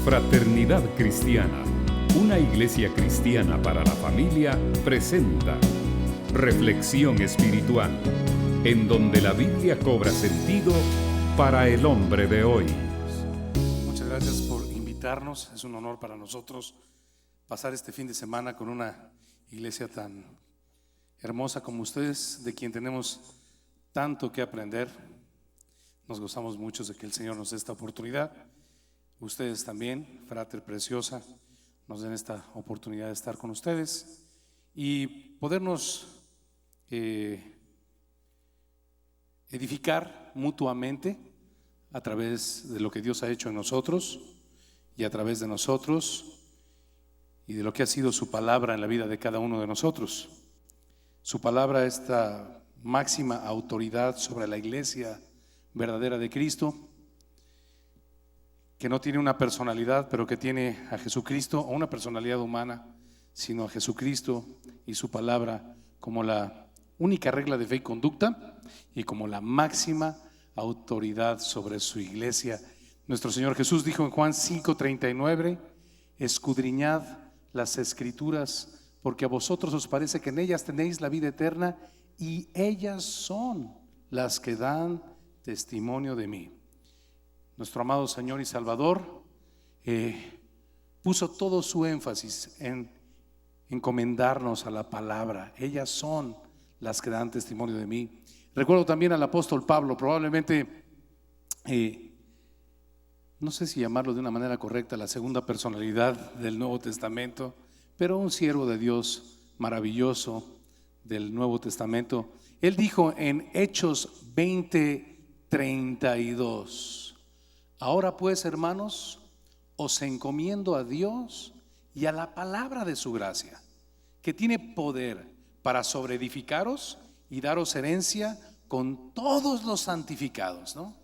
Fraternidad Cristiana, una iglesia cristiana para la familia, presenta Reflexión Espiritual, en donde la Biblia cobra sentido para el hombre de hoy. Muchas gracias por invitarnos. Es un honor para nosotros pasar este fin de semana con una iglesia tan hermosa como ustedes, de quien tenemos tanto que aprender. Nos gozamos mucho de que el Señor nos dé esta oportunidad. Ustedes también, Frater Preciosa, nos den esta oportunidad de estar con ustedes y podernos edificar mutuamente a través de lo que Dios ha hecho en nosotros y a través de nosotros y de lo que ha sido su palabra en la vida de cada uno de nosotros. Su palabra, esta máxima autoridad sobre la iglesia verdadera de Cristo, que no tiene una personalidad, pero que tiene a Jesucristo, o una personalidad humana, sino a Jesucristo y su palabra como la única regla de fe y conducta y como la máxima autoridad sobre su iglesia. Nuestro Señor Jesús dijo en Juan 5:39: escudriñad las Escrituras, porque a vosotros os parece que en ellas tenéis la vida eterna, y ellas son las que dan testimonio de mí. Nuestro amado Señor y Salvador puso todo su énfasis en encomendarnos a la palabra. Ellas son las que dan testimonio de mí. Recuerdo también al apóstol Pablo, probablemente, no sé si llamarlo de una manera correcta, la segunda personalidad del Nuevo Testamento, pero un siervo de Dios maravilloso del Nuevo Testamento. Él dijo en Hechos 20:32: ahora pues, hermanos, os encomiendo a Dios y a la palabra de su gracia, que tiene poder para sobreedificaros y daros herencia con todos los santificados, ¿no?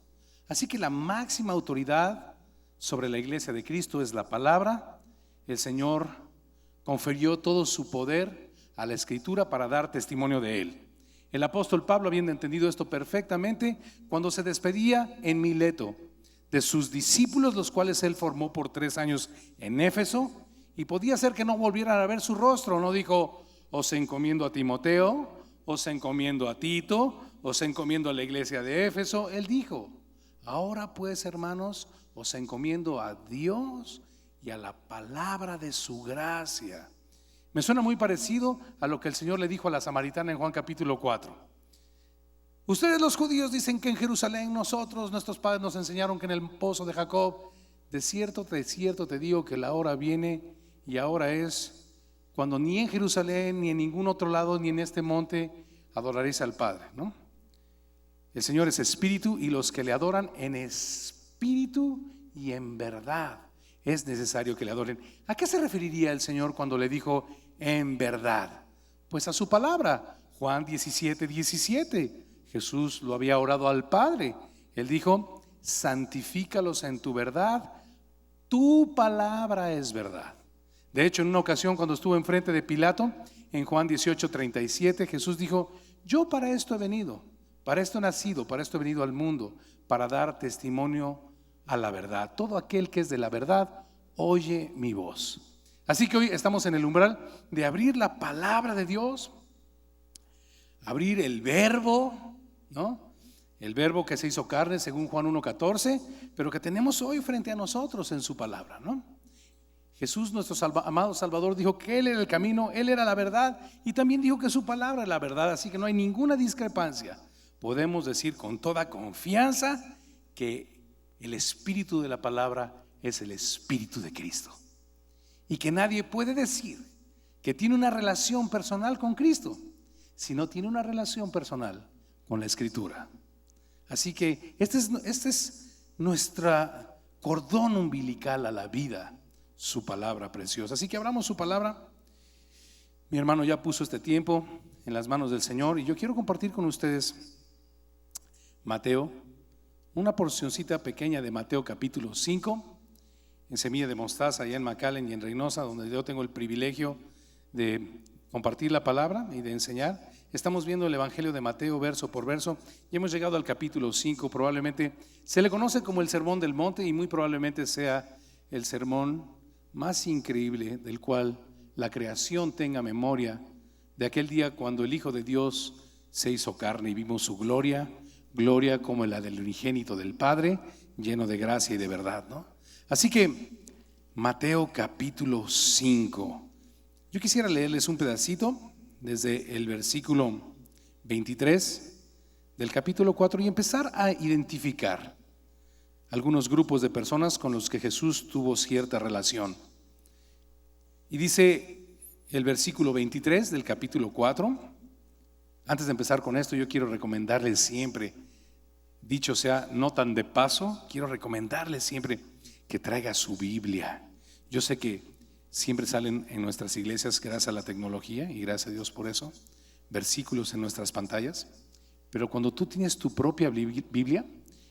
Así que la máxima autoridad sobre la iglesia de Cristo es la palabra. El Señor confirió todo su poder a la Escritura para dar testimonio de Él. El apóstol Pablo, habiendo entendido esto perfectamente, cuando se despedía en Mileto de sus discípulos, los cuales él formó por 3 años en Éfeso, y podía ser que no volvieran a ver su rostro, no dijo: os encomiendo a Timoteo, os encomiendo a Tito, os encomiendo a la iglesia de Éfeso. Él dijo: ahora pues, hermanos, os encomiendo a Dios y a la palabra de su gracia. Me suena muy parecido a lo que el Señor le dijo a la samaritana en Juan capítulo 4. Ustedes los judíos dicen que en Jerusalén nuestros padres nos enseñaron que en el pozo de Jacob. De cierto te digo que la hora viene, y ahora es, cuando ni en Jerusalén, ni en ningún otro lado, ni en este monte adoraréis al Padre, ¿no? El Señor es espíritu, y los que le adoran en espíritu y en verdad es necesario que le adoren. ¿A qué se referiría el Señor cuando le dijo en verdad? Pues a su palabra. Juan 17:17. Jesús lo había orado al Padre. Él dijo: santifícalos en tu verdad, tu palabra es verdad. De hecho, en una ocasión, cuando estuvo enfrente de Pilato, en Juan 18:37, Jesús dijo: yo para esto he venido, para esto he nacido, para esto he venido al mundo, para dar testimonio a la verdad. Todo aquel que es de la verdad oye mi voz. Así que hoy estamos en el umbral de abrir la palabra de Dios, abrir el verbo, ¿no? El verbo que se hizo carne, según Juan 1:14, pero que tenemos hoy frente a nosotros en su palabra, ¿no? Jesús, nuestro amado Salvador, dijo que Él era el camino, Él era la verdad, y también dijo que su palabra es la verdad. Así que no hay ninguna discrepancia. Podemos decir con toda confianza que el espíritu de la palabra es el espíritu de Cristo, y que nadie puede decir que tiene una relación personal con Cristo si no tiene una relación personal con la Escritura. Así que este es nuestra cordón umbilical a la vida, su palabra preciosa. Así que abramos su palabra. Mi hermano ya puso este tiempo en las manos del Señor, y yo quiero compartir con ustedes Mateo, una porcioncita pequeña de Mateo capítulo 5, en Semilla de Mostaza, allá en McAllen y en Reynosa, donde yo tengo el privilegio de compartir la palabra y de enseñar. Estamos viendo el Evangelio de Mateo verso por verso y hemos llegado al capítulo 5. Probablemente se le conoce como el Sermón del Monte, y muy probablemente sea el sermón más increíble del cual la creación tenga memoria, de aquel día cuando el Hijo de Dios se hizo carne y vimos su gloria, gloria como la del unigénito del Padre, lleno de gracia y de verdad, ¿no? Así que Mateo capítulo 5. Yo quisiera leerles un pedacito desde el versículo 23 del capítulo 4 y empezar a identificar algunos grupos de personas con los que Jesús tuvo cierta relación. Y dice el versículo 23 del capítulo 4. Antes de empezar con esto, yo quiero recomendarles siempre, dicho sea no tan de paso, quiero recomendarles siempre que traiga su Biblia. Yo sé que siempre salen en nuestras iglesias, gracias a la tecnología, y gracias a Dios por eso, versículos en nuestras pantallas, pero cuando tú tienes tu propia Biblia,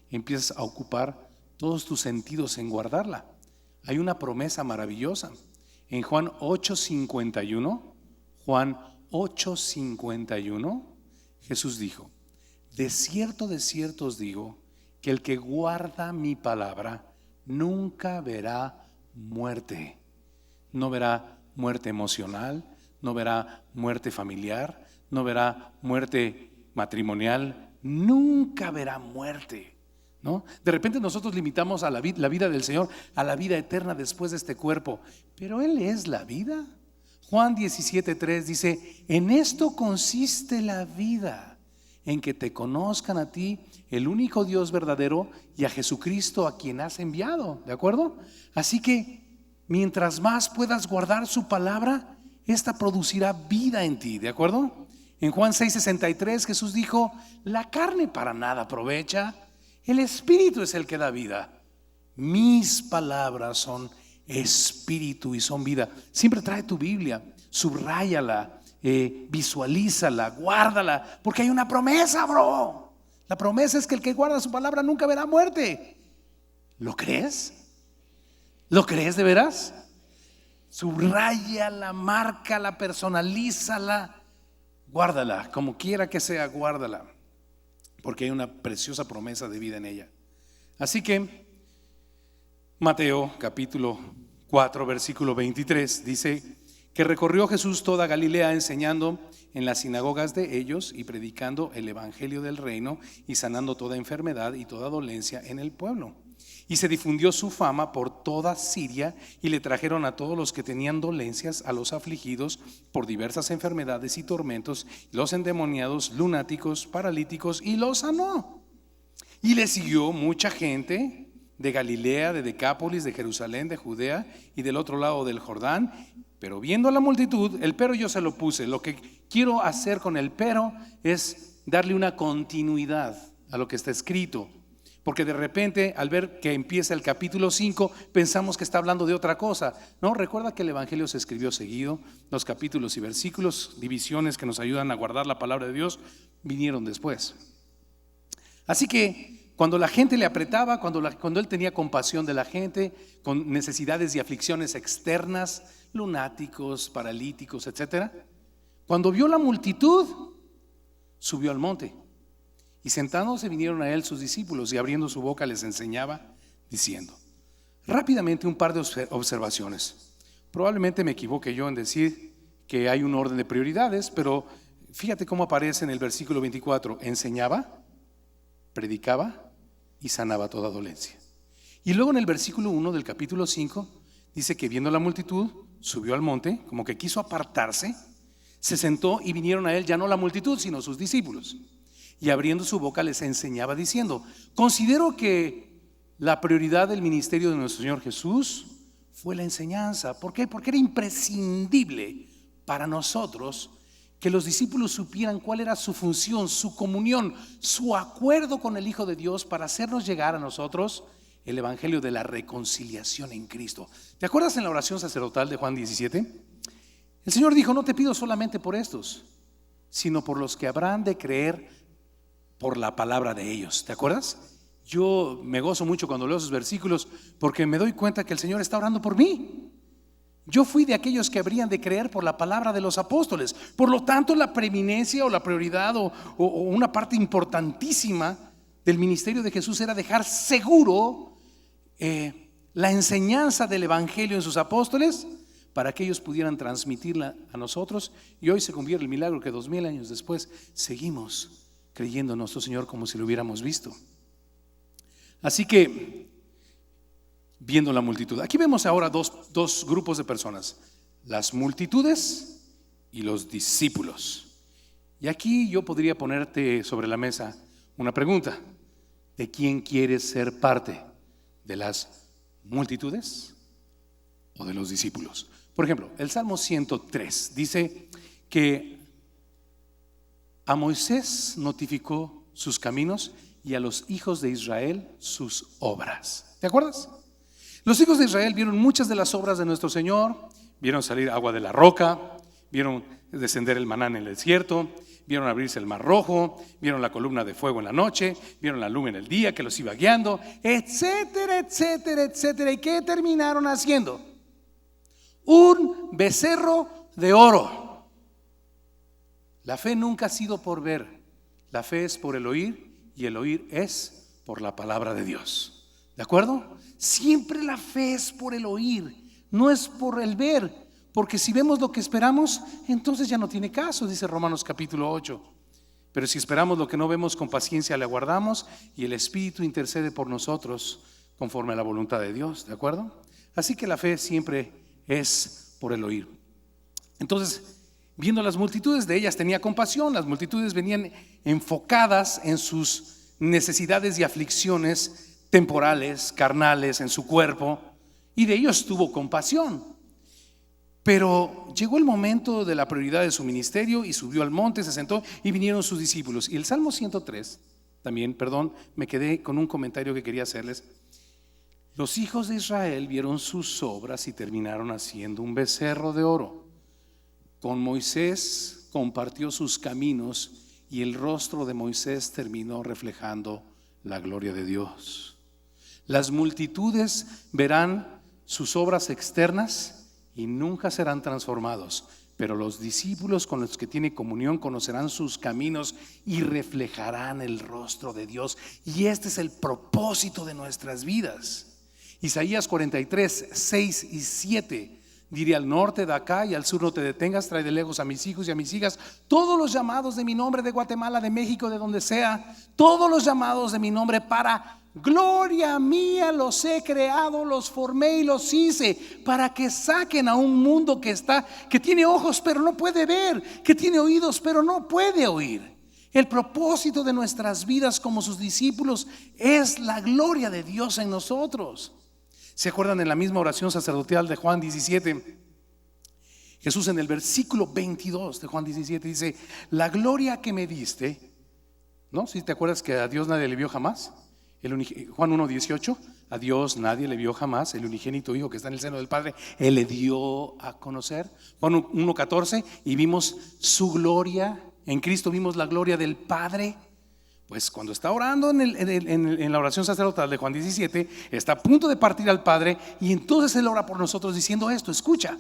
empiezas a ocupar todos tus sentidos en guardarla. Hay una promesa maravillosa en Juan 8:51, Jesús dijo: de cierto os digo, que el que guarda mi palabra nunca verá muerte. No verá muerte emocional, no verá muerte familiar, no verá muerte matrimonial, nunca verá muerte, ¿no? De repente nosotros limitamos a la vida del Señor a la vida eterna después de este cuerpo, pero Él es la vida. Juan 17:3 dice: en esto consiste la vida, en que te conozcan a ti, el único Dios verdadero, y a Jesucristo a quien has enviado. ¿De acuerdo? Así que mientras más puedas guardar su palabra, esta producirá vida en ti. ¿De acuerdo? En Juan 6:63 Jesús dijo: la carne para nada aprovecha, el Espíritu es el que da vida. Mis palabras son espíritu y son vida. Siempre trae tu Biblia, subráyala, visualízala, guárdala, porque hay una promesa, bro. La promesa es que el que guarda su palabra nunca verá muerte. ¿Lo crees? ¿Lo crees de veras? Subráyala, márcala, personalízala, guárdala, como quiera que sea, guárdala, porque hay una preciosa promesa de vida en ella. Así que Mateo capítulo 4 versículo 23 dice que recorrió Jesús toda Galilea, enseñando en las sinagogas de ellos y predicando el evangelio del reino y sanando toda enfermedad y toda dolencia en el pueblo. Y se difundió su fama por toda Siria, y le trajeron a todos los que tenían dolencias, a los afligidos por diversas enfermedades y tormentos, los endemoniados, lunáticos, paralíticos, y los sanó. Y le siguió mucha gente de Galilea, de Decápolis, de Jerusalén, de Judea y del otro lado del Jordán. Pero viendo a la multitud, el pero yo se lo puse. Lo que quiero hacer con el pero es darle una continuidad a lo que está escrito, porque de repente al ver que empieza el capítulo 5 pensamos que está hablando de otra cosa. No, recuerda que el evangelio se escribió seguido. Los capítulos y versículos, divisiones que nos ayudan a guardar la palabra de Dios, vinieron después. Así que cuando la gente le apretaba, cuando él tenía compasión de la gente con necesidades y aflicciones externas, lunáticos, paralíticos, etcétera, cuando vio la multitud, subió al monte. Y sentándose vinieron a él sus discípulos, y abriendo su boca les enseñaba, diciendo. Rápidamente un par de observaciones. Probablemente me equivoque yo en decir que hay un orden de prioridades, pero fíjate cómo aparece en el versículo 24. Enseñaba, predicaba y sanaba toda dolencia. Y luego en el versículo 1 del capítulo 5 dice que viendo la multitud, subió al monte, como que quiso apartarse, se sentó y vinieron a él ya no la multitud, sino sus discípulos. Y abriendo su boca les enseñaba diciendo. Considero que la prioridad del ministerio de nuestro Señor Jesús fue la enseñanza. ¿Por qué? Porque era imprescindible para nosotros que los discípulos supieran cuál era su función, su comunión, su acuerdo con el Hijo de Dios, para hacernos llegar a nosotros el evangelio de la reconciliación en Cristo. ¿Te acuerdas en la oración sacerdotal de Juan 17? El Señor dijo: no te pido solamente por estos, sino por los que habrán de creer por la palabra de ellos. ¿Te acuerdas? Yo me gozo mucho cuando leo esos versículos, porque me doy cuenta que el Señor está orando por mí. Yo fui de aquellos que habrían de creer por la palabra de los apóstoles. Por lo tanto, la preeminencia o la prioridad o una parte importantísima del ministerio de Jesús era dejar seguro la enseñanza del Evangelio en sus apóstoles para que ellos pudieran transmitirla a nosotros, y hoy se convierte el milagro que 2000 años después seguimos creyendo en nuestro Señor como si lo hubiéramos visto. Así que, viendo la multitud, aquí vemos ahora dos grupos de personas: las multitudes y los discípulos. Y aquí yo podría ponerte sobre la mesa una pregunta: ¿de quién quieres ser parte? ¿De las multitudes o de los discípulos? Por ejemplo, el Salmo 103 dice que a Moisés notificó sus caminos y a los hijos de Israel sus obras. ¿Te acuerdas? Los hijos de Israel vieron muchas de las obras de nuestro Señor. Vieron salir agua de la roca, vieron descender el maná en el desierto, vieron abrirse el mar rojo, vieron la columna de fuego en la noche, vieron la luz en el día que los iba guiando, etcétera, etcétera, etcétera. ¿Y qué terminaron haciendo? Un becerro de oro. La fe nunca ha sido por ver, la fe es por el oír, y el oír es por la palabra de Dios. ¿De acuerdo? Siempre la fe es por el oír, no es por el ver, porque si vemos lo que esperamos, entonces ya no tiene caso, dice Romanos capítulo 8. Pero si esperamos lo que no vemos, con paciencia le aguardamos, y el Espíritu intercede por nosotros conforme a la voluntad de Dios. ¿De acuerdo? Así que la fe siempre es por el oír. Entonces, viendo las multitudes, de ellas tenía compasión. Las multitudes venían enfocadas en sus necesidades y aflicciones temporales, carnales, en su cuerpo, y de ellos tuvo compasión. Pero llegó el momento de la prioridad de su ministerio, y subió al monte, se sentó, y vinieron sus discípulos. Y el Salmo 103 también, me quedé con un comentario que quería hacerles. Los hijos de Israel vieron sus obras y terminaron haciendo un becerro de oro. Con Moisés compartió sus caminos, y el rostro de Moisés terminó reflejando la gloria de Dios. Las multitudes verán sus obras externas y nunca serán transformados, pero los discípulos con los que tiene comunión conocerán sus caminos y reflejarán el rostro de Dios. Y este es el propósito de nuestras vidas. Isaías 43, 6 y 7. Diré al norte de acá y al sur no te detengas, trae de lejos a mis hijos y a mis hijas, todos los llamados de mi nombre, de Guatemala, de México, de donde sea, todos los llamados de mi nombre, para gloria mía los he creado, los formé y los hice, para que saquen a un mundo que tiene ojos pero no puede ver, que tiene oídos pero no puede oír. El propósito de nuestras vidas como sus discípulos es la gloria de Dios en nosotros. ¿Se acuerdan en la misma oración sacerdotal de Juan 17? Jesús en el versículo 22 de Juan 17 dice: la gloria que me diste, ¿no? ¿Sí te acuerdas que a Dios nadie le vio jamás? Juan 1:18, a Dios nadie le vio jamás, el unigénito Hijo que está en el seno del Padre, Él le dio a conocer. Juan 1:14, y vimos su gloria, en Cristo vimos la gloria del Padre. Pues cuando está orando en la oración sacerdotal de Juan 17, está a punto de partir al Padre, y entonces Él ora por nosotros diciendo esto. Escucha,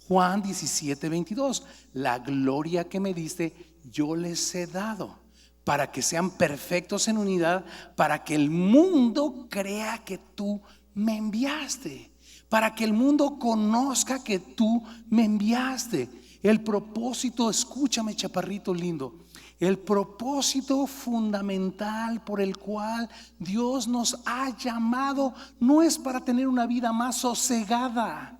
Juan 17:22, la gloria que me diste yo les he dado, para que sean perfectos en unidad, para que el mundo crea que tú me enviaste, para que el mundo conozca que tú me enviaste. El propósito, escúchame chaparrito lindo, el propósito fundamental por el cual Dios nos ha llamado no es para tener una vida más sosegada,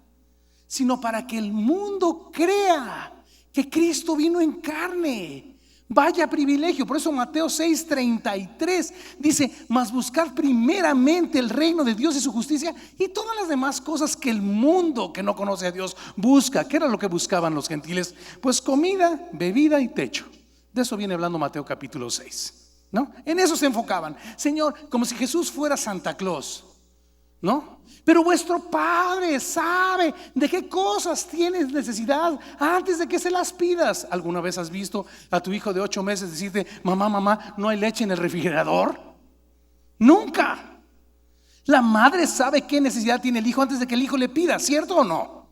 sino para que el mundo crea que Cristo vino en carne. Vaya privilegio. Por eso Mateo 6:33 dice: mas buscad primeramente el reino de Dios y su justicia, y todas las demás cosas que el mundo que no conoce a Dios busca. ¿Qué era lo que buscaban los gentiles? Pues comida, bebida y techo. De eso viene hablando Mateo capítulo 6, ¿no? En eso se enfocaban. Señor, como si Jesús fuera Santa Claus, ¿no? Pero vuestro Padre sabe de qué cosas tienes necesidad antes de que se las pidas. ¿Alguna vez has visto a tu hijo de 8 meses decirte: mamá, no hay leche en el refrigerador? Nunca. La madre sabe qué necesidad tiene el hijo antes de que el hijo le pida, ¿cierto o no?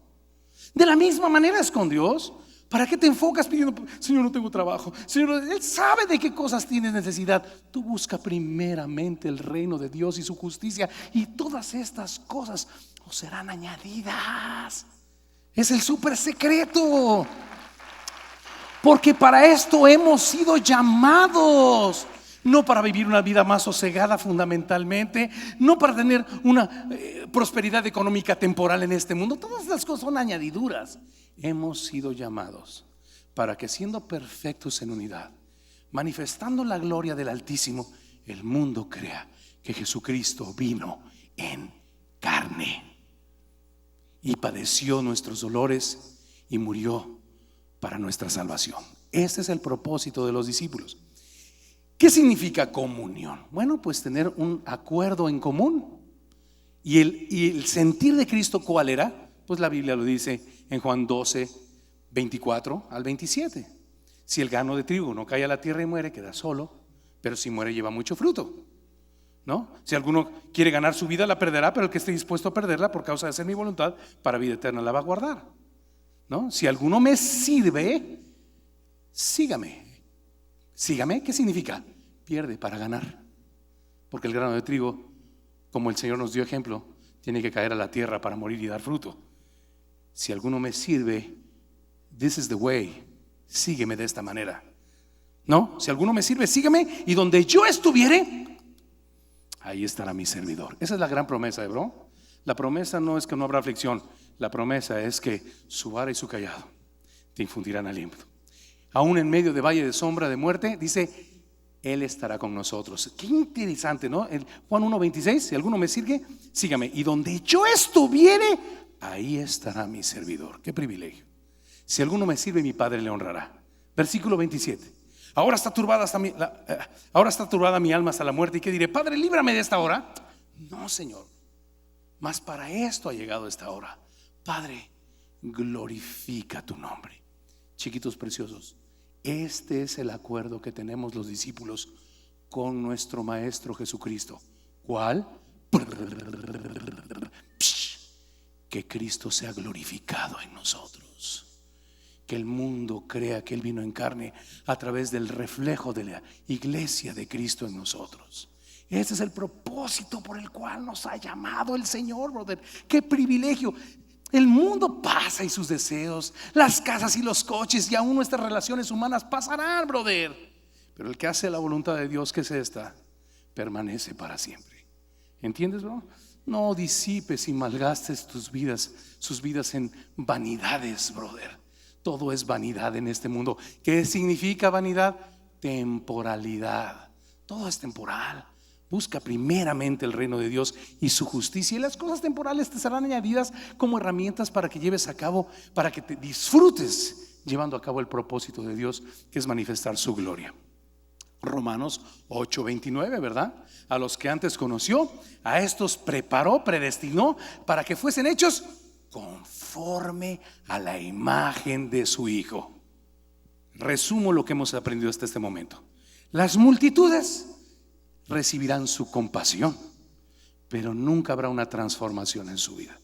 De la misma manera es con Dios. ¿Para qué te enfocas pidiendo, Señor, no tengo trabajo? Señor, Él sabe de qué cosas tienes necesidad. Tú busca primeramente el reino de Dios y su justicia, y todas estas cosas os serán añadidas. Es el súper secreto. Porque para esto hemos sido llamados. No para vivir una vida más sosegada fundamentalmente, no para tener una prosperidad económica temporal en este mundo. Todas las cosas son añadiduras. Hemos sido llamados para que, siendo perfectos en unidad, manifestando la gloria del Altísimo, el mundo crea que Jesucristo vino en carne y padeció nuestros dolores y murió para nuestra salvación. Este es el propósito de los discípulos. ¿Qué significa comunión? Bueno, pues tener un acuerdo en común. Y el sentir de Cristo, ¿cuál era? Pues la Biblia lo dice en Juan 12, 24 al 27. Si el grano de trigo no cae a la tierra y muere, queda solo, pero si muere lleva mucho fruto, ¿no? Si alguno quiere ganar su vida, la perderá, pero el que esté dispuesto a perderla por causa de hacer mi voluntad, para vida eterna la va a guardar, ¿no? Si alguno me sirve, sígame. Sígame, ¿qué significa? Pierde para ganar. Porque el grano de trigo, como el Señor nos dio ejemplo, tiene que caer a la tierra para morir y dar fruto. Si alguno me sirve, this is the way, sígueme de esta manera. No, si alguno me sirve, sígueme, y donde yo estuviere, ahí estará mi servidor. Esa es la gran promesa, bro. La promesa no es que no habrá aflicción. La promesa es que su vara y su cayado te infundirán aliento. Aún en medio de valle de sombra de muerte, dice, Él estará con nosotros. Qué interesante, ¿no? El Juan 1:26, si alguno me sirve, sígame, y donde yo estuviere, ahí estará mi servidor. Qué privilegio. Si alguno me sirve, mi Padre le honrará. Versículo 27. Ahora está turbada mi alma hasta la muerte. ¿Y qué diré? Padre, líbrame de esta hora. No, Señor, mas para esto ha llegado esta hora. Padre, glorifica tu nombre. Chiquitos preciosos, este es el acuerdo que tenemos los discípulos con nuestro Maestro Jesucristo. ¿Cuál? Que Cristo sea glorificado en nosotros. Que el mundo crea que Él vino en carne a través del reflejo de la iglesia de Cristo en nosotros. Ese es el propósito por el cual nos ha llamado el Señor, brother. Qué privilegio. El mundo pasa y sus deseos, las casas y los coches, y aún nuestras relaciones humanas pasarán, brother. Pero el que hace la voluntad de Dios, que es esta, permanece para siempre. ¿Entiendes, bro? No disipes y malgastes sus vidas en vanidades, brother. Todo es vanidad en este mundo. ¿Qué significa vanidad? Temporalidad. Todo es temporal. Busca primeramente el reino de Dios y su justicia, y las cosas temporales te serán añadidas como herramientas para que lleves a cabo, para que te disfrutes llevando a cabo el propósito de Dios, que es manifestar su gloria. Romanos 8:29, ¿verdad? A los que antes conoció, a estos preparó, predestinó para que fuesen hechos conforme a la imagen de su Hijo. Resumo lo que hemos aprendido hasta este momento. Las multitudes recibirán su compasión, pero nunca habrá una transformación en su vida.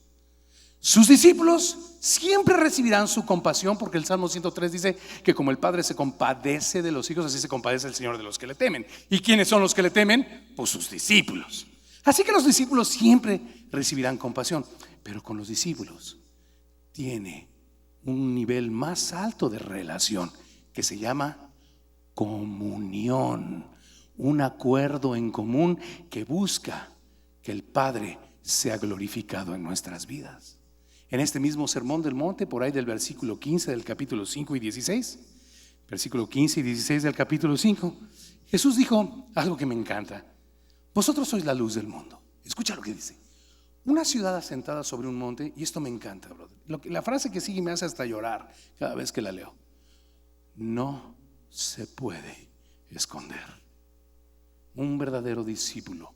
Sus discípulos siempre recibirán su compasión, porque el Salmo 103 dice que como el Padre se compadece de los hijos, así se compadece el Señor de los que le temen. ¿Y quiénes son los que le temen? Pues sus discípulos. Así que los discípulos siempre recibirán compasión, pero con los discípulos tiene un nivel más alto de relación que se llama comunión. Un acuerdo en común que busca que el Padre sea glorificado en nuestras vidas. En este mismo sermón del monte, por ahí del versículo 15 del capítulo 5 y 16, versículo 15 y 16 del capítulo 5, Jesús dijo algo que me encanta: vosotros sois la luz del mundo. Escucha lo que dice: una ciudad asentada sobre un monte. Y esto me encanta, brother. La frase que sigue me hace hasta llorar cada vez que la leo. No se puede esconder. Un verdadero discípulo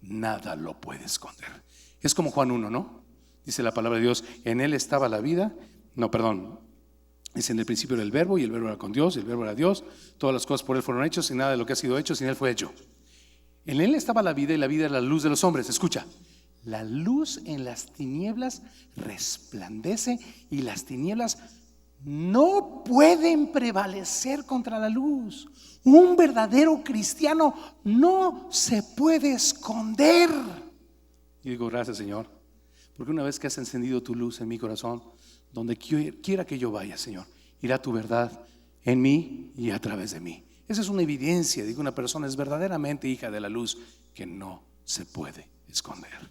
nada lo puede esconder. Es como Juan 1, ¿no? Dice la palabra de Dios: en Él estaba la vida. No, perdón. Dice: en el principio era el verbo, y el verbo era con Dios, y el verbo era Dios. Todas las cosas por Él fueron hechas, y nada de lo que ha sido hecho sin Él fue hecho. En Él estaba la vida, y la vida era la luz de los hombres. Escucha: la luz en las tinieblas resplandece, y las tinieblas no pueden prevalecer contra la luz. Un verdadero cristiano no se puede esconder. Y digo, gracias, Señor, porque una vez que has encendido tu luz en mi corazón, donde quiera que yo vaya, Señor, irá tu verdad en mí y a través de mí. Esa es una evidencia de que una persona es verdaderamente hija de la luz, que no se puede esconder.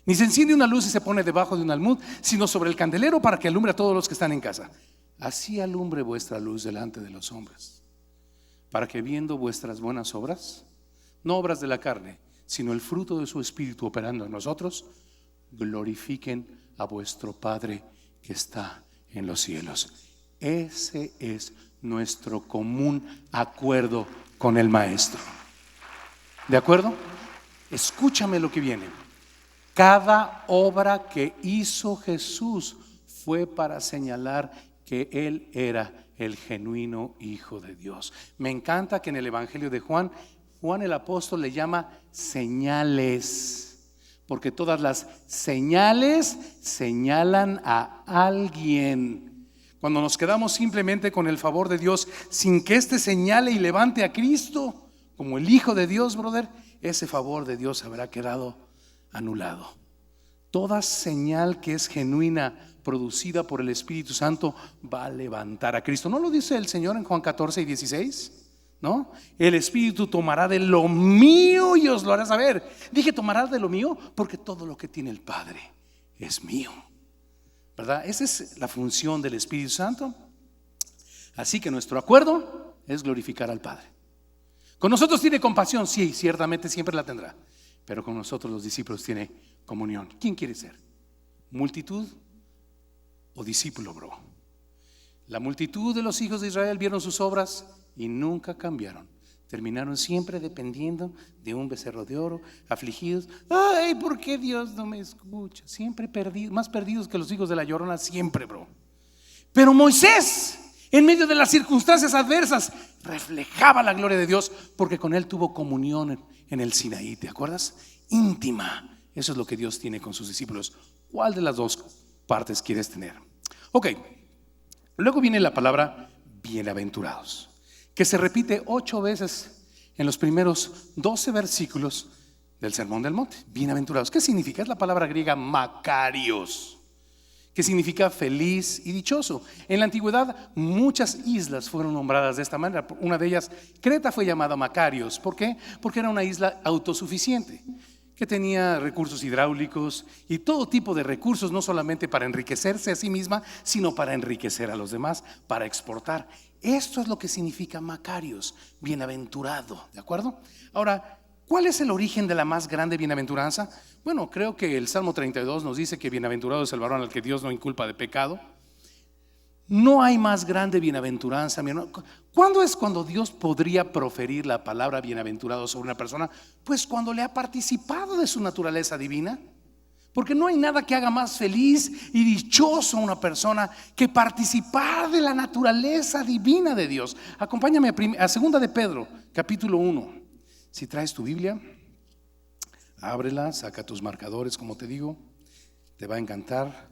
Ni se enciende una luz y se pone debajo de un almud, sino sobre el candelero para que alumbre a todos los que están en casa. Así alumbre vuestra luz delante de los hombres, para que viendo vuestras buenas obras, no obras de la carne, sino el fruto de su espíritu operando en nosotros, glorifiquen a vuestro Padre que está en los cielos. Ese es nuestro común acuerdo con el Maestro. ¿De acuerdo? Escúchame lo que viene. Cada obra que hizo Jesús fue para señalar que Él era el genuino Hijo de Dios. Me encanta que en el Evangelio de Juan el apóstol le llama señales, porque todas las señales señalan a alguien. Cuando nos quedamos simplemente con el favor de Dios, sin que éste señale y levante a Cristo como el Hijo de Dios, brother, ese favor de Dios habrá quedado anulado. Toda señal que es genuina, producida por el Espíritu Santo, va a levantar a Cristo. ¿No lo dice el Señor en Juan 14 y 16? ¿No? El Espíritu tomará de lo mío y os lo hará saber. Dije tomará de lo mío porque todo lo que tiene el Padre es mío, ¿verdad? Esa es la función del Espíritu Santo. Así que nuestro acuerdo es glorificar al Padre. Con nosotros tiene compasión, sí, ciertamente siempre la tendrá, pero con nosotros los discípulos tiene comunión. ¿Quién quiere ser? ¿Multitud o discípulo, bro? La multitud de los hijos de Israel vieron sus obras y nunca cambiaron. Terminaron siempre dependiendo de un becerro de oro, afligidos. Ay, ¿por qué Dios no me escucha? Siempre perdidos, más perdidos que los hijos de la Llorona, siempre, bro. Pero Moisés, en medio de las circunstancias adversas, reflejaba la gloria de Dios, porque con él tuvo comunión en el Sinaí, ¿te acuerdas? Íntima. Eso es lo que Dios tiene con sus discípulos. ¿Cuál de las dos partes quieres tener? Ok, luego viene la palabra bienaventurados, que se repite 8 veces en los primeros 12 versículos del Sermón del Monte. Bienaventurados, ¿qué significa? Es la palabra griega makarios, que significa feliz y dichoso. En la antigüedad muchas islas fueron nombradas de esta manera. Una de ellas, Creta, fue llamada Makarios. ¿Por qué? Porque era una isla autosuficiente, que tenía recursos hidráulicos y todo tipo de recursos, no solamente para enriquecerse a sí misma, sino para enriquecer a los demás, para exportar. Esto es lo que significa Makarios, bienaventurado, ¿de acuerdo? Ahora, ¿cuál es el origen de la más grande bienaventuranza? Bueno, creo que el Salmo 32 nos dice que bienaventurado es el varón al que Dios no inculpa de pecado. No hay más grande bienaventuranza, mi hermano. ¿Cuándo es cuando Dios podría proferir la palabra bienaventurado sobre una persona? Pues cuando le ha participado de su naturaleza divina. Porque no hay nada que haga más feliz y dichoso a una persona que participar de la naturaleza divina de Dios. Acompáñame a 2 de Pedro, capítulo 1. Si traes tu Biblia, ábrela, saca tus marcadores, como te digo. Te va a encantar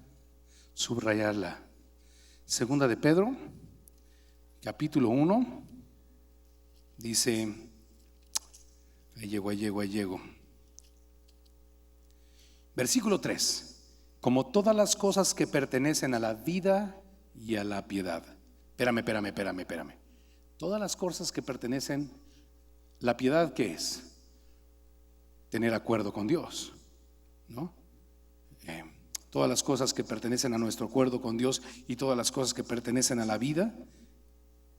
subrayarla. 2 de Pedro, capítulo 1, dice, ahí llego. Versículo 3, como todas las cosas que pertenecen a la vida y a la piedad. Espérame. Todas las cosas que pertenecen, la piedad, ¿qué es? Tener acuerdo con Dios, ¿no? Todas las cosas que pertenecen a nuestro acuerdo con Dios y todas las cosas que pertenecen a la vida,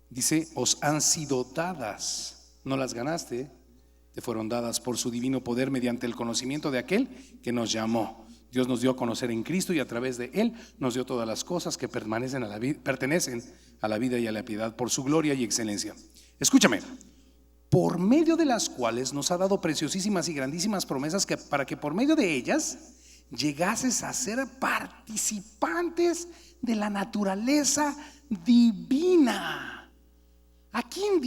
dice, os han sido dadas, no las ganaste, te fueron dadas por su divino poder mediante el conocimiento de aquel que nos llamó. Dios nos dio a conocer en Cristo y a través de Él nos dio todas las cosas que pertenecen a la vida y a la piedad por su gloria y excelencia. Escúchame, por medio de las cuales nos ha dado preciosísimas y grandísimas promesas, para que por medio de ellas llegases a ser participantes de la naturaleza divina. ¿A quién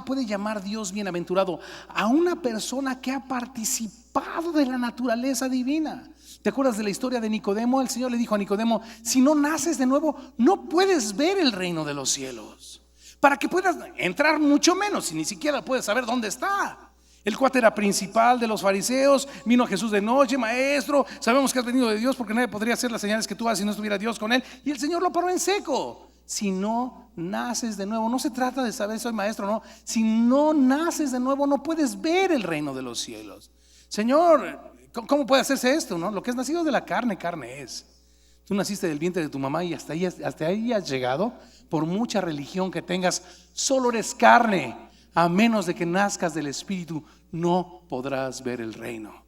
puede llamar Dios bienaventurado? A una persona que ha participado de la naturaleza divina. ¿Te acuerdas de la historia de Nicodemo? El Señor le dijo a Nicodemo: si no naces de nuevo, no puedes ver el reino de los cielos. Para que puedas entrar, mucho menos, si ni siquiera puedes saber dónde está. El cuate era principal de los fariseos. Vino a Jesús de noche: maestro, sabemos que has venido de Dios, porque nadie podría hacer las señales que tú haces si no estuviera Dios con él. Y el Señor lo paró en seco. Si no naces de nuevo, no se trata de saber soy maestro, no. Si no naces de nuevo, no puedes ver el reino de los cielos. Señor, ¿cómo puede hacerse esto? ¿No? Lo que es nacido de la carne, carne es. Tú naciste del vientre de tu mamá y hasta ahí has llegado. Por mucha religión que tengas, solo eres carne. A menos de que nazcas del Espíritu, no podrás ver el reino.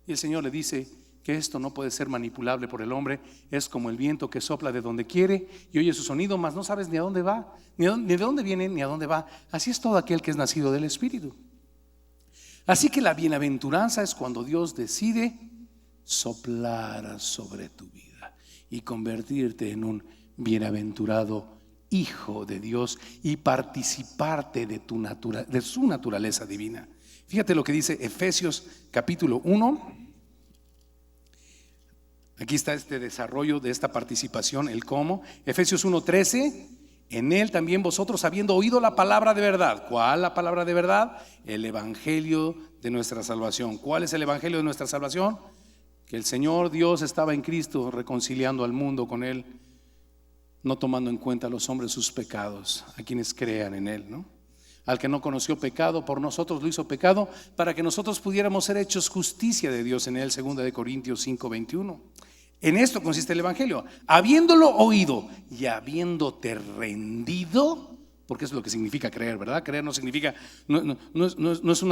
Y el Señor le dice que esto no puede ser manipulable por el hombre. Es como el viento que sopla de donde quiere y oye su sonido, mas no sabes ni a dónde va, ni de dónde viene, ni a dónde va. Así es todo aquel que es nacido del Espíritu. Así que la bienaventuranza es cuando Dios decide soplar sobre tu vida y convertirte en un bienaventurado hijo de Dios y participarte de su naturaleza divina. Fíjate lo que dice Efesios capítulo 1. Aquí está este desarrollo de esta participación, el cómo. Efesios 1:13. En él también vosotros, habiendo oído la palabra de verdad. ¿Cuál la palabra de verdad? El evangelio de nuestra salvación. ¿Cuál es el evangelio de nuestra salvación? Que el Señor Dios estaba en Cristo reconciliando al mundo con él, no tomando en cuenta a los hombres sus pecados, a quienes crean en él, ¿no? Al que no conoció pecado, por nosotros lo hizo pecado, para que nosotros pudiéramos ser hechos justicia de Dios en él. 2 de Corintios 5:21. En esto consiste el evangelio: habiéndolo oído y habiéndote rendido, porque eso es lo que significa creer, ¿verdad? Creer no significa, no es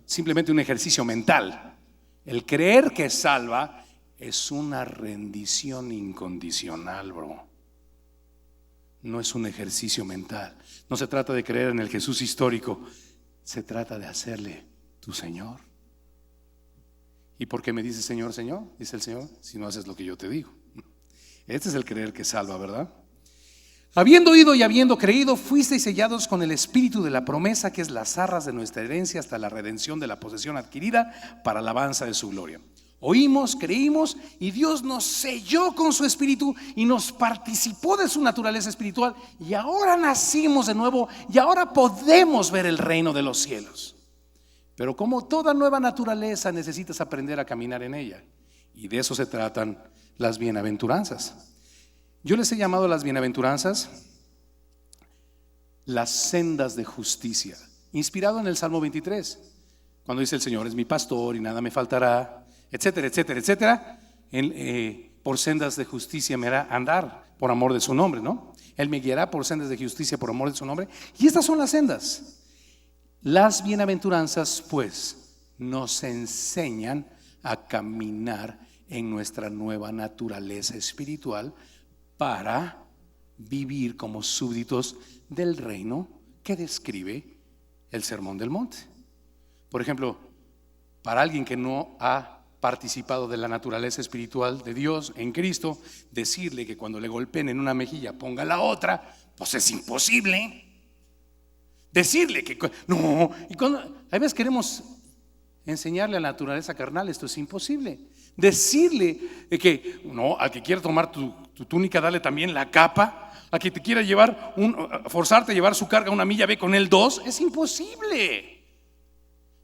simplemente un ejercicio mental. El creer que salva es una rendición incondicional, bro. No es un ejercicio mental. No se trata de creer en el Jesús histórico. Se trata de hacerle tu Señor. ¿Y por qué me dice Señor, Señor? Dice el Señor: si no haces lo que yo te digo. Este es el creer que salva, ¿verdad? Habiendo oído y habiendo creído, fuisteis sellados con el espíritu de la promesa, que es las arras de nuestra herencia hasta la redención de la posesión adquirida para alabanza de su gloria. Oímos, creímos y Dios nos selló con su espíritu y nos participó de su naturaleza espiritual, y ahora nacimos de nuevo y ahora podemos ver el reino de los cielos. Pero como toda nueva naturaleza, necesitas aprender a caminar en ella, y de eso se tratan las bienaventuranzas. Yo les he llamado las bienaventuranzas las sendas de justicia, inspirado en el Salmo 23, cuando dice el Señor es mi pastor y nada me faltará, etcétera, etcétera, etcétera. Por sendas de justicia me hará andar por amor de su nombre, ¿no? Él me guiará por sendas de justicia por amor de su nombre. Y estas son las sendas. Las bienaventuranzas, pues, nos enseñan a caminar en nuestra nueva naturaleza espiritual para vivir como súbditos del reino que describe el Sermón del Monte. Por ejemplo, para alguien que no ha participado de la naturaleza espiritual de Dios en Cristo, decirle que cuando le golpeen en una mejilla ponga la otra, pues es imposible. Decirle que no, y cuando a veces queremos enseñarle a la naturaleza carnal, esto es imposible. Decirle que no, al que quiera tomar tu túnica, dale también la capa. A que te quiera llevar forzarte a llevar su carga una milla, ve con él 2, es imposible.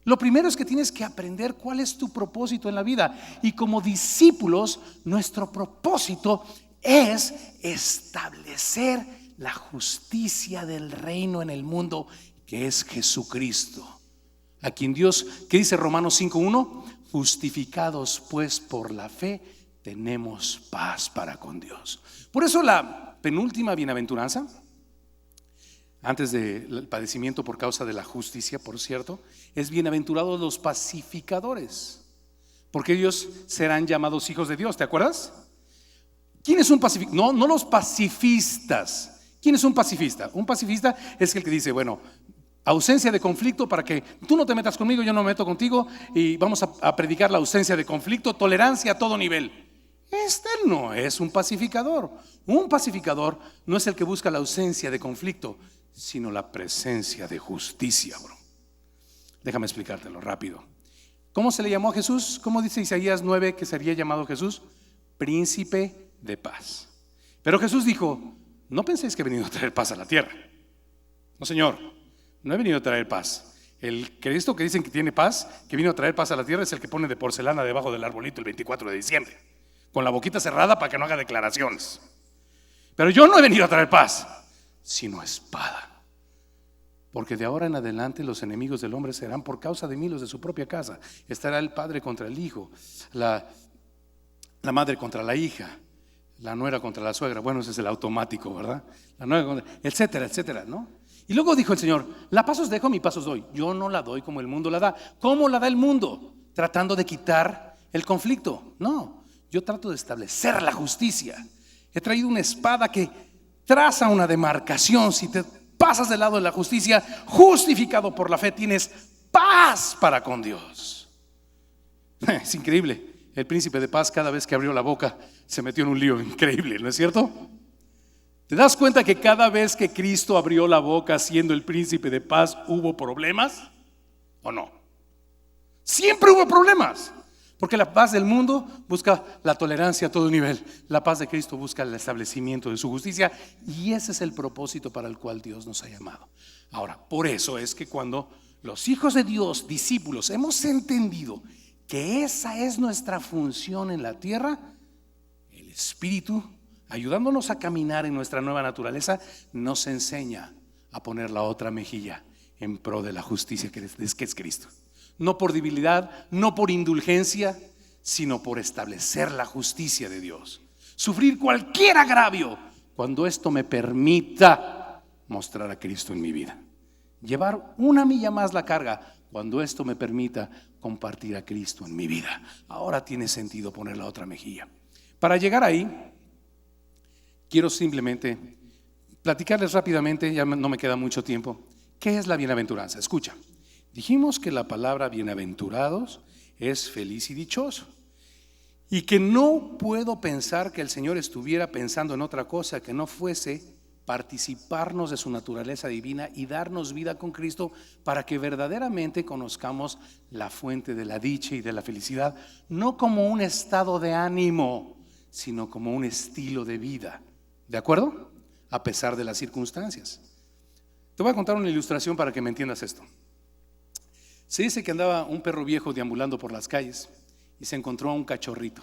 Lo primero es que tienes que aprender cuál es tu propósito en la vida. Y como discípulos, nuestro propósito es establecer la justicia del reino en el mundo, que es Jesucristo, a quien Dios, ¿qué dice Romanos 5:1? Justificados pues por la fe, tenemos paz para con Dios. Por eso la penúltima bienaventuranza, antes del padecimiento por causa de la justicia, por cierto, es bienaventurados los pacificadores, porque ellos serán llamados hijos de Dios. ¿Te acuerdas? ¿Quién es un pacifista? No los pacifistas. ¿Quién es un pacifista? Un pacifista es el que dice, bueno, ausencia de conflicto para que tú no te metas conmigo, yo no me meto contigo, y vamos a predicar la ausencia de conflicto, tolerancia a todo nivel. Este no es un pacificador. Un pacificador no es el que busca la ausencia de conflicto, sino la presencia de justicia, bro. Déjame explicártelo rápido. ¿Cómo se le llamó a Jesús? ¿Cómo dice Isaías 9 que sería llamado Jesús? Príncipe de paz. Pero Jesús dijo: no penséis que he venido a traer paz a la tierra. No, Señor, no he venido a traer paz. El Cristo que dicen que tiene paz, que vino a traer paz a la tierra, es el que pone de porcelana debajo del arbolito el 24 de diciembre, con la boquita cerrada para que no haga declaraciones. Pero yo no he venido a traer paz, sino espada. Porque de ahora en adelante los enemigos del hombre serán por causa de mí los de su propia casa. Estará el padre contra el hijo, la madre contra la hija, la nuera contra la suegra. Bueno, ese es el automático, ¿verdad? La nuera contra, etcétera, etcétera, ¿no? Y luego dijo el Señor: la paz os dejo, mi paz os doy. Yo no la doy como el mundo la da. ¿Cómo la da el mundo? Tratando de quitar el conflicto. No, yo trato de establecer la justicia. He traído una espada que traza una demarcación. Si te pasas del lado de la justicia, justificado por la fe, tienes paz para con Dios. Es increíble. El príncipe de paz, cada vez que abrió la boca, se metió en un lío increíble, ¿no es cierto? ¿Te das cuenta que cada vez que Cristo abrió la boca siendo el príncipe de paz, hubo problemas? ¿O no? Siempre hubo problemas. Porque la paz del mundo busca la tolerancia a todo nivel. La paz de Cristo busca el establecimiento de su justicia. Y ese es el propósito para el cual Dios nos ha llamado. Ahora, por eso es que cuando los hijos de Dios, discípulos, hemos entendido que esa es nuestra función en la tierra, el Espíritu, ayudándonos a caminar en nuestra nueva naturaleza, nos enseña a poner la otra mejilla en pro de la justicia que es Cristo. No por debilidad, no por indulgencia, sino por establecer la justicia de Dios. Sufrir cualquier agravio cuando esto me permita mostrar a Cristo en mi vida. Llevar una milla más la carga cuando esto me permita compartir a Cristo en mi vida. Ahora tiene sentido poner la otra mejilla. Para llegar ahí, quiero simplemente platicarles rápidamente, ya no me queda mucho tiempo, ¿qué es la bienaventuranza? Escucha. Dijimos que la palabra bienaventurados es feliz y dichoso, y que no puedo pensar que el Señor estuviera pensando en otra cosa que no fuese participarnos de su naturaleza divina y darnos vida con Cristo para que verdaderamente conozcamos la fuente de la dicha y de la felicidad, no como un estado de ánimo, sino como un estilo de vida. ¿De acuerdo? A pesar de las circunstancias. Te voy a contar una ilustración para que me entiendas esto. Se dice que andaba un perro viejo deambulando por las calles y se encontró a un cachorrito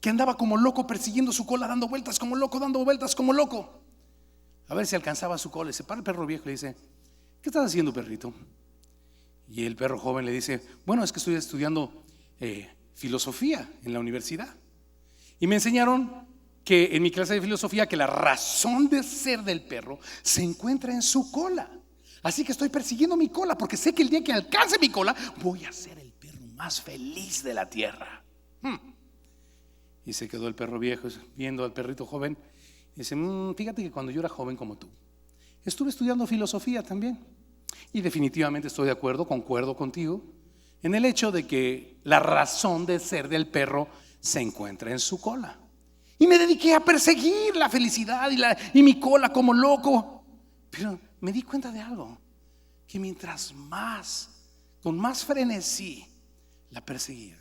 que andaba como loco persiguiendo su cola, dando vueltas como loco, dando vueltas como loco, a ver si alcanzaba su cola. Y se para el perro viejo y le dice: ¿qué estás haciendo, perrito? Y el perro joven le dice: bueno, es que estoy estudiando filosofía en la universidad, y me enseñaron que en mi clase de filosofía que la razón de ser del perro se encuentra en su cola. Así que estoy persiguiendo mi cola porque sé que el día que alcance mi cola voy a ser el perro más feliz de la tierra. Y se quedó el perro viejo viendo al perrito joven y dice: fíjate que cuando yo era joven como tú, estuve estudiando filosofía también, y definitivamente estoy de acuerdo, concuerdo contigo en el hecho de que la razón de ser del perro se encuentra en su cola. Y me dediqué a perseguir la felicidad y mi cola como loco. Pero me di cuenta de algo, que mientras más, con más frenesí la perseguía,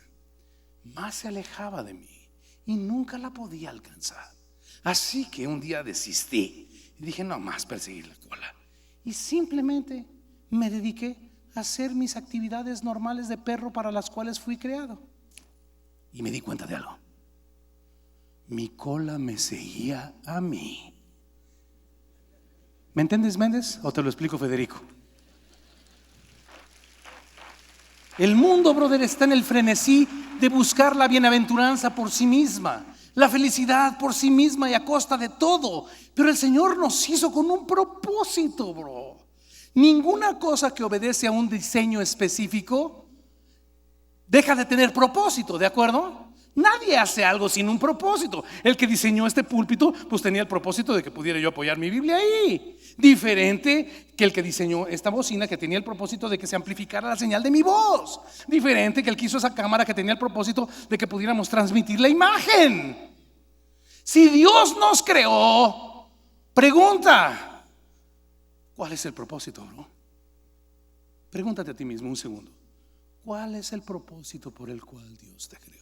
más se alejaba de mí y nunca la podía alcanzar. Así que un día desistí y dije: no más perseguir la cola. Y simplemente me dediqué a hacer mis actividades normales de perro para las cuales fui creado. Y me di cuenta de algo: mi cola me seguía a mí. ¿Me entiendes, Méndez? ¿O te lo explico, Federico? El mundo, brother, está en el frenesí de buscar la bienaventuranza por sí misma, la felicidad por sí misma y a costa de todo. Pero el Señor nos hizo con un propósito, bro. Ninguna cosa que obedece a un diseño específico deja de tener propósito, ¿de acuerdo? Nadie hace algo sin un propósito. El que diseñó este púlpito pues tenía el propósito de que pudiera yo apoyar mi Biblia ahí. Diferente que el que diseñó esta bocina, que tenía el propósito de que se amplificara la señal de mi voz. Diferente que el que hizo esa cámara, que tenía el propósito de que pudiéramos transmitir la imagen. Si Dios nos creó, pregunta: ¿cuál es el propósito, bro? Pregúntate a ti mismo un segundo: ¿cuál es el propósito por el cual Dios te creó?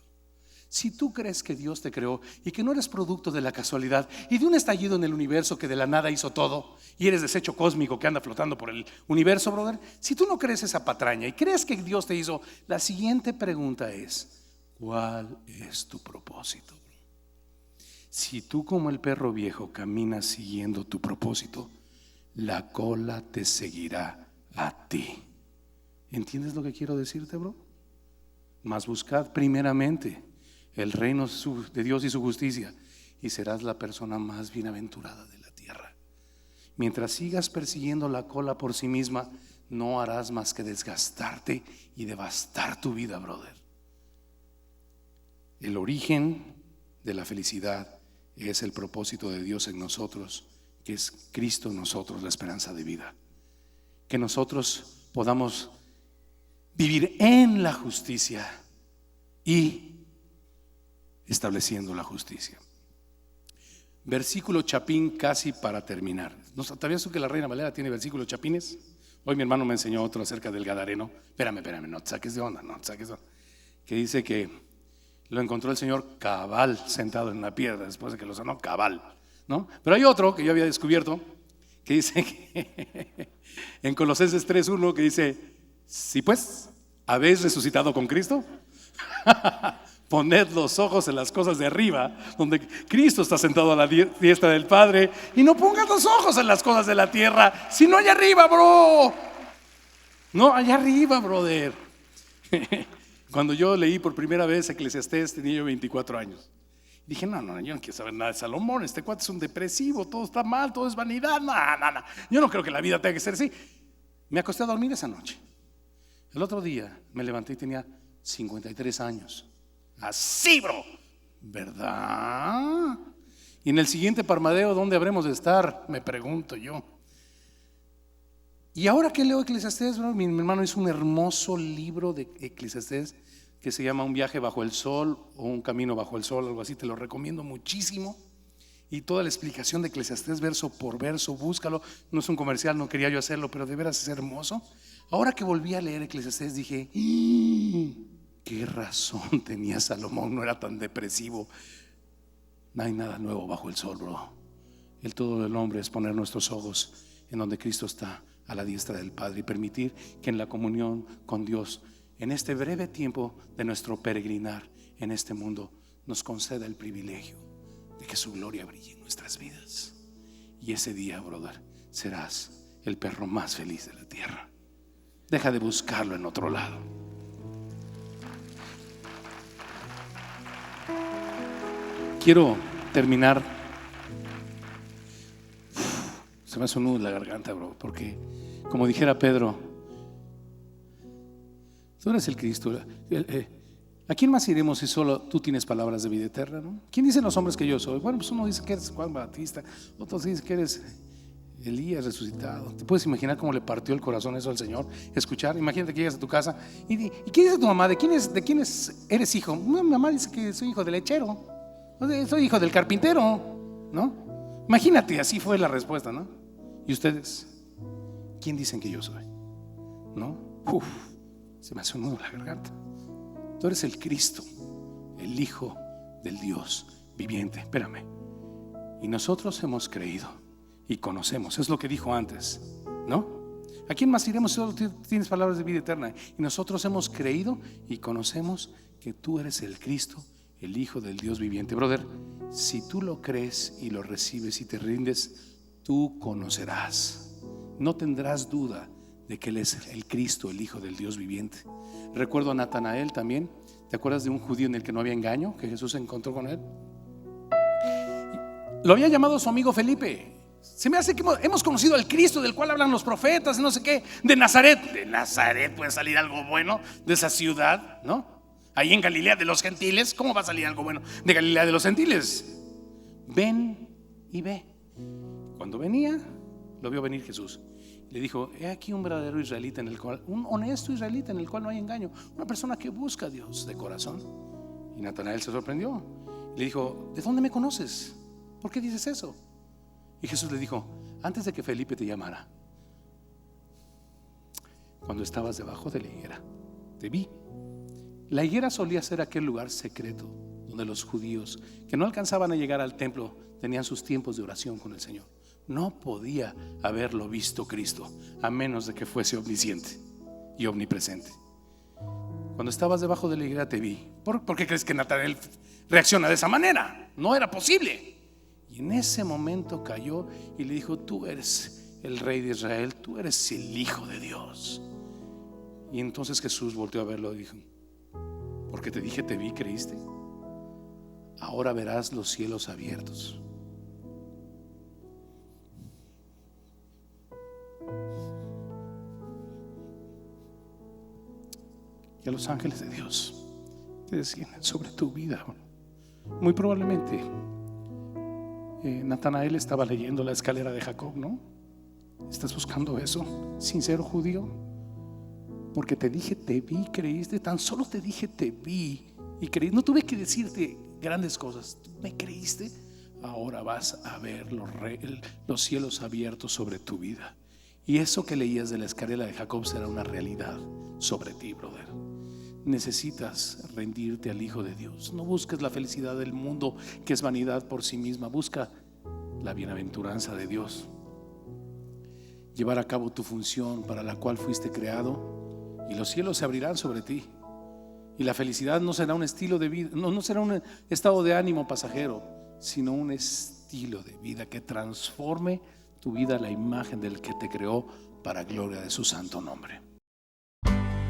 Si tú crees que Dios te creó y que no eres producto de la casualidad y de un estallido en el universo que de la nada hizo todo y eres desecho cósmico que anda flotando por el universo, brother, si tú no crees esa patraña y crees que Dios te hizo, la siguiente pregunta es: ¿cuál es tu propósito? Si tú, como el perro viejo, caminas siguiendo tu propósito, la cola te seguirá a ti. ¿Entiendes lo que quiero decirte, bro? Mas buscad primeramente el reino de Dios y su justicia, y serás la persona más bienaventurada de la tierra. Mientras sigas persiguiendo la cola por sí misma, no harás más que desgastarte y devastar tu vida, brother. El origen de la felicidad es el propósito de Dios en nosotros, que es Cristo en nosotros, la esperanza de vida. Que nosotros podamos vivir en la justicia y estableciendo la justicia. Versículo chapín casi para terminar. ¿No sabías tú que la Reina Valera tiene versículos chapines? Hoy mi hermano me enseñó otro acerca del Gadareno. Espérame, no te saques de onda, que dice que lo encontró el Señor cabal sentado en una piedra después de que lo sanó, cabal, ¿no? Pero hay otro que yo había descubierto que dice que en Colosenses 3:1 que dice: si pues habéis resucitado con Cristo, poned los ojos en las cosas de arriba, donde Cristo está sentado a la diestra del Padre, y no pongas los ojos en las cosas de la tierra, sino allá arriba, bro. No, allá arriba, brother. Cuando yo leí por primera vez Eclesiastés, tenía yo 24 años. Dije, no, yo no quiero saber nada de Salomón. Este cuate es un depresivo, todo está mal, todo es vanidad. No. Yo no creo que la vida tenga que ser así. Me acosté a dormir esa noche. El otro día me levanté y tenía 53 años. Así, bro, ¿verdad? Y en el siguiente parmadeo, ¿dónde habremos de estar? Me pregunto yo. Y ahora que leo Eclesiastés, bro, mi hermano hizo un hermoso libro de Eclesiastés que se llama Un viaje bajo el sol o Un camino bajo el sol, algo así. Te lo recomiendo muchísimo. Y toda la explicación de Eclesiastés verso por verso, búscalo. No es un comercial, no quería yo hacerlo, pero de veras es hermoso. Ahora que volví a leer Eclesiastés dije, qué razón tenía Salomón, no era tan depresivo. No hay nada nuevo bajo el sol, bro. El todo del hombre es poner nuestros ojos en donde Cristo está, a la diestra del Padre, y permitir que en la comunión con Dios, en este breve tiempo de nuestro peregrinar en este mundo, nos conceda el privilegio de que su gloria brille en nuestras vidas. Y ese día, brother, serás el perro más feliz de la tierra. Deja de buscarlo en otro lado. Quiero terminar. Se me hace un nudo en la garganta, bro, porque como dijera Pedro, tú eres el Cristo. ¿A quién más iremos si solo tú tienes palabras de vida eterna, no? ¿Quién dicen los hombres que yo soy? Bueno, pues uno dice que eres Juan Bautista, otros dicen que eres Elías resucitado. ¿Te puedes imaginar cómo le partió el corazón eso al Señor? Escuchar, imagínate que llegas a tu casa ¿y qué dice tu mamá? ¿De quién eres hijo? No, mi mamá dice que soy hijo del lechero, soy hijo del carpintero, ¿no? Imagínate, así fue la respuesta, ¿no? ¿Y ustedes? ¿Quién dicen que yo soy? ¿No? Se me hace un nudo en la garganta. Tú eres el Cristo, el Hijo del Dios viviente. Espérame. Y nosotros hemos creído y conocemos. Es lo que dijo antes, ¿no? ¿A quién más iremos si solo tienes palabras de vida eterna? Y nosotros hemos creído y conocemos que tú eres el Cristo, el Hijo del Dios viviente. Brother, si tú lo crees y lo recibes y te rindes, tú conocerás. No tendrás duda de que Él es el Cristo, el Hijo del Dios viviente. Recuerdo a Natanael también. ¿Te acuerdas de un judío en el que no había engaño? Que Jesús se encontró con él. Lo había llamado su amigo Felipe. Se me hace que hemos conocido al Cristo del cual hablan los profetas, no sé qué. De Nazaret. De Nazaret puede salir algo bueno de esa ciudad, ¿no? Ahí en Galilea de los gentiles. ¿Cómo va a salir algo bueno de Galilea de los gentiles? Ven y ve. Cuando venía, lo vio venir Jesús. Le dijo, he aquí un verdadero israelita en el cual, un honesto israelita en el cual no hay engaño, una persona que busca a Dios de corazón. Y Natanael se sorprendió. Le dijo, ¿de dónde me conoces? ¿Por qué dices eso? Y Jesús le dijo, antes de que Felipe te llamara, cuando estabas debajo de la higuera, te vi. La higuera solía ser aquel lugar secreto donde los judíos que no alcanzaban a llegar al templo tenían sus tiempos de oración con el Señor. No podía haberlo visto Cristo a menos de que fuese omnisciente y omnipresente. Cuando estabas debajo de la higuera te vi. ¿Por qué crees que Natanael reacciona de esa manera? No era posible. Y en ese momento cayó y le dijo: tú eres el rey de Israel, tú eres el Hijo de Dios. Y entonces Jesús volteó a verlo y dijo: porque te dije te vi, ¿creíste? Ahora verás los cielos abiertos. Y a los ángeles de Dios te descienden sobre tu vida. Muy probablemente Natanael estaba leyendo la escalera de Jacob, ¿no? ¿Estás buscando eso, sincero judío? Porque te dije te vi, creíste. Tan solo te dije te vi y creíste. No tuve que decirte grandes cosas, tú me creíste. Ahora vas a ver los cielos abiertos sobre tu vida. Y eso que leías de la escalera de Jacob será una realidad sobre ti, brother. Necesitas rendirte al Hijo de Dios. No busques la felicidad del mundo, que es vanidad por sí misma. Busca la bienaventuranza de Dios. Llevar a cabo tu función para la cual fuiste creado, y los cielos se abrirán sobre ti. Y la felicidad no será un estilo de vida, no será un estado de ánimo pasajero, sino un estilo de vida que transforme tu vida a la imagen del que te creó, para gloria de su santo nombre.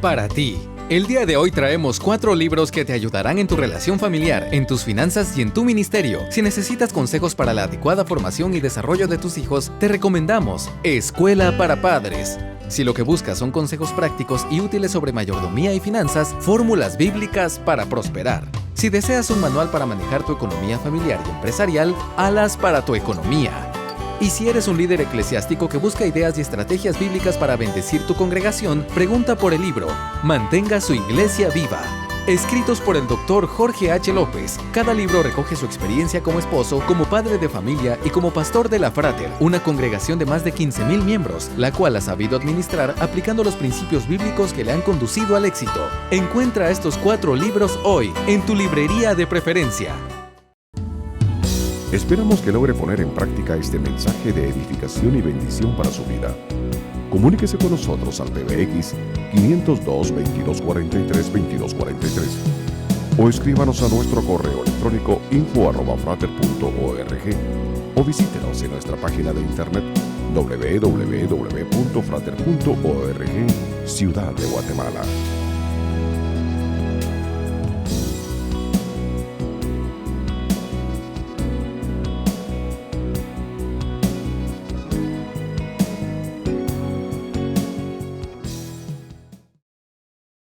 Para ti, el día de hoy traemos 4 libros que te ayudarán en tu relación familiar, en tus finanzas y en tu ministerio. Si necesitas consejos para la adecuada formación y desarrollo de tus hijos, te recomendamos Escuela para Padres. Si lo que buscas son consejos prácticos y útiles sobre mayordomía y finanzas, fórmulas bíblicas para prosperar. Si deseas un manual para manejar tu economía familiar y empresarial, Alas para tu economía. Y si eres un líder eclesiástico que busca ideas y estrategias bíblicas para bendecir tu congregación, pregunta por el libro Mantenga su iglesia viva, escritos por el Dr. Jorge H. López. Cada libro recoge su experiencia como esposo, como padre de familia y como pastor de la Frater, una congregación de más de 15,000 miembros, la cual ha sabido administrar aplicando los principios bíblicos que le han conducido al éxito. Encuentra estos 4 libros hoy en tu librería de preferencia. Esperamos que logre poner en práctica este mensaje de edificación y bendición para su vida. Comuníquese con nosotros al PBX 502-2243-2243 o escríbanos a nuestro correo electrónico info@frater.org o visítenos en nuestra página de internet www.frater.org, Ciudad de Guatemala.